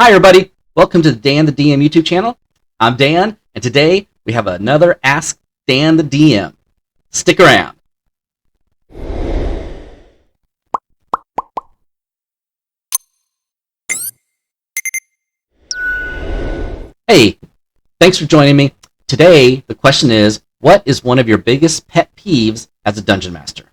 Hi, everybody. Welcome to the Dan the DM YouTube channel. I'm Dan, and today we have another Ask Dan the DM. Stick around. Hey, thanks for joining me. Today, the question is, what is one of your biggest pet peeves as a Dungeon Master?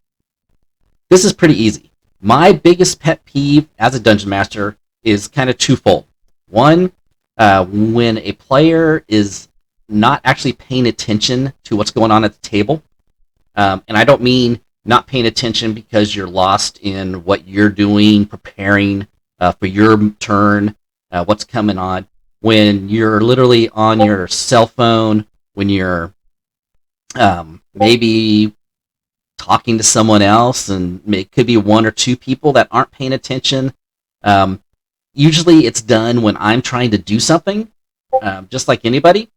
This is pretty easy. My biggest pet peeve as a Dungeon Master is kind of twofold. One, when a player is not actually paying attention to what's going on at the table. And I don't mean not paying attention because you're lost in what you're doing, preparing for your turn, what's coming on. When you're literally on your cell phone, when you're maybe talking to someone else, and it could be one or two people that aren't paying attention. Usually it's done when I'm trying to do something, just like anybody.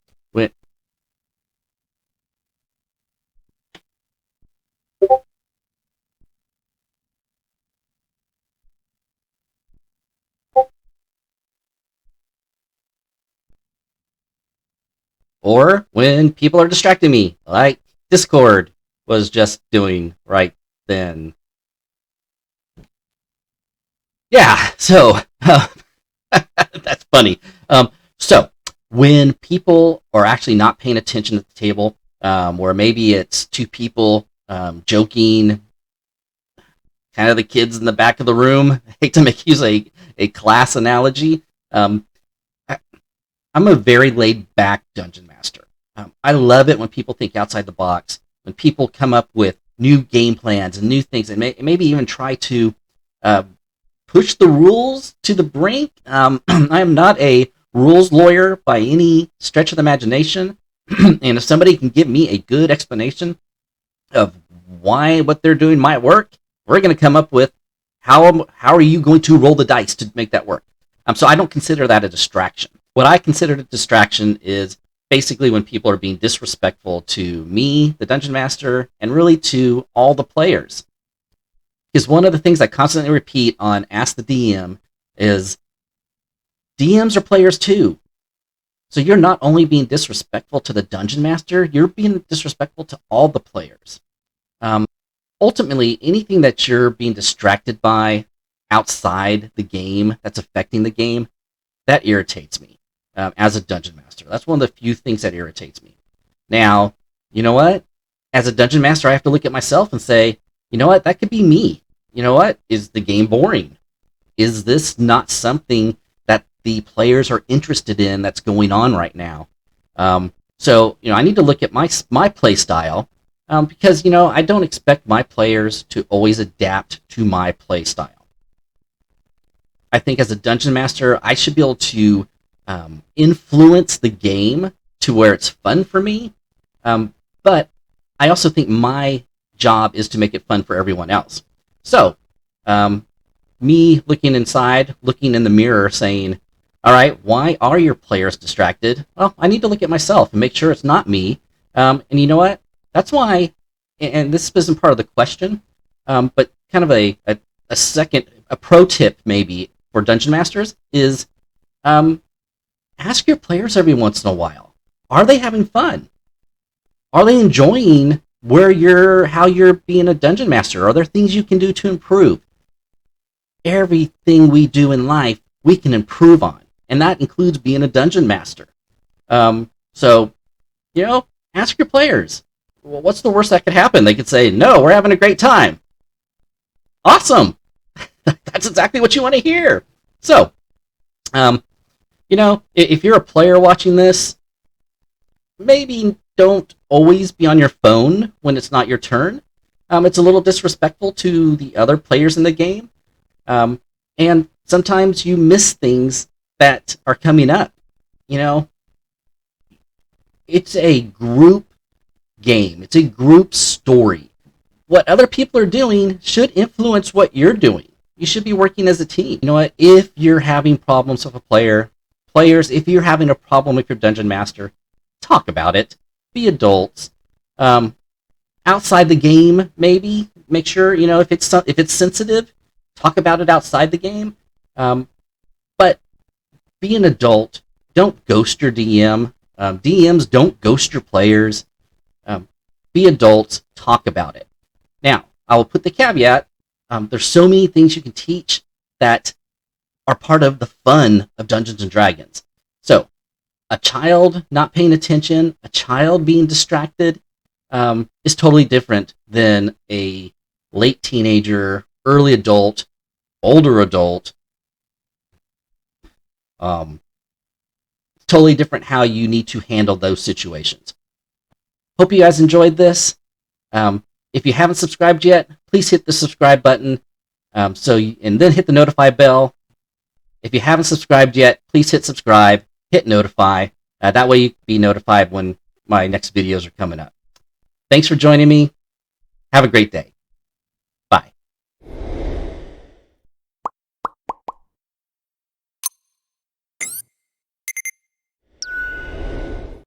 Or when people are distracting me, like Discord was just doing right then. Yeah, so that's funny. So when people are actually not paying attention at the table, or maybe it's two people joking, kind of the kids in the back of the room. I hate to use a class analogy. I'm a very laid back dungeon master. I love it when people think outside the box, when people come up with new game plans and new things, and maybe even try to push the rules to the brink. I am not a rules lawyer by any stretch of the imagination. And if somebody can give me a good explanation of why what they're doing might work, we're going to come up with how are you going to roll the dice to make that work. So I don't consider that a distraction. What I consider a distraction is basically when people are being disrespectful to me, the Dungeon Master, and really to all the players. Because one of the things I constantly repeat on Ask the DM is DMs are players too. So you're not only being disrespectful to the Dungeon Master, you're being disrespectful to all the players. Ultimately, anything that you're being distracted by outside the game that's affecting the game, that irritates me as a Dungeon Master. That's one of the few things that irritates me. Now, you know what? As a Dungeon Master, I have to look at myself and say, you know what? That could be me. You know what? Is the game boring? Is this not something that the players are interested in that's going on right now? So, I need to look at my play style because, I don't expect my players to always adapt to my play style. I think as a Dungeon Master, I should be able to influence the game to where it's fun for me. But I also think my job is to make it fun for everyone else. So, me looking inside, looking in the mirror, saying, all right, why are your players distracted? Well, I need to look at myself and make sure it's not me. And you know what? That's why, and this isn't part of the question, but kind of a second, a pro tip maybe for Dungeon Masters is ask your players every once in a while, are they having fun? Are they enjoying how you're being a Dungeon Master? Are there things you can do to improve? Everything we do in life, we can improve on, and that includes being a Dungeon Master. So, ask your players. Well, what's the worst that could happen? They could say, no, we're having a great time. Awesome. That's exactly what you want to hear. So, if you're a player watching this, maybe don't always be on your phone when it's not your turn. It's a little disrespectful to the other players in the game. And sometimes you miss things that are coming up. It's a group game. It's a group story. What other people are doing should influence what you're doing. You should be working as a team. You know what? If you're having problems with a players, if you're having a problem with your Dungeon Master, talk about it. Be adults. Outside the game, maybe make sure if it's sensitive, talk about it outside the game. But Be an adult. Don't ghost your DM. DMs don't ghost your players. Be adults. Talk about it. Now, I will put the caveat. There's so many things you can teach that are part of the fun of Dungeons and Dragons. So, a child not paying attention, a child being distracted, is totally different than a late teenager, early adult, older adult. Totally different how you need to handle those situations. Hope you guys enjoyed this. If you haven't subscribed yet, please hit the subscribe button. And then hit the notify bell. If you haven't subscribed yet, please hit subscribe, hit notify. That way you can be notified when my next videos are coming up. Thanks for joining me. Have a great day.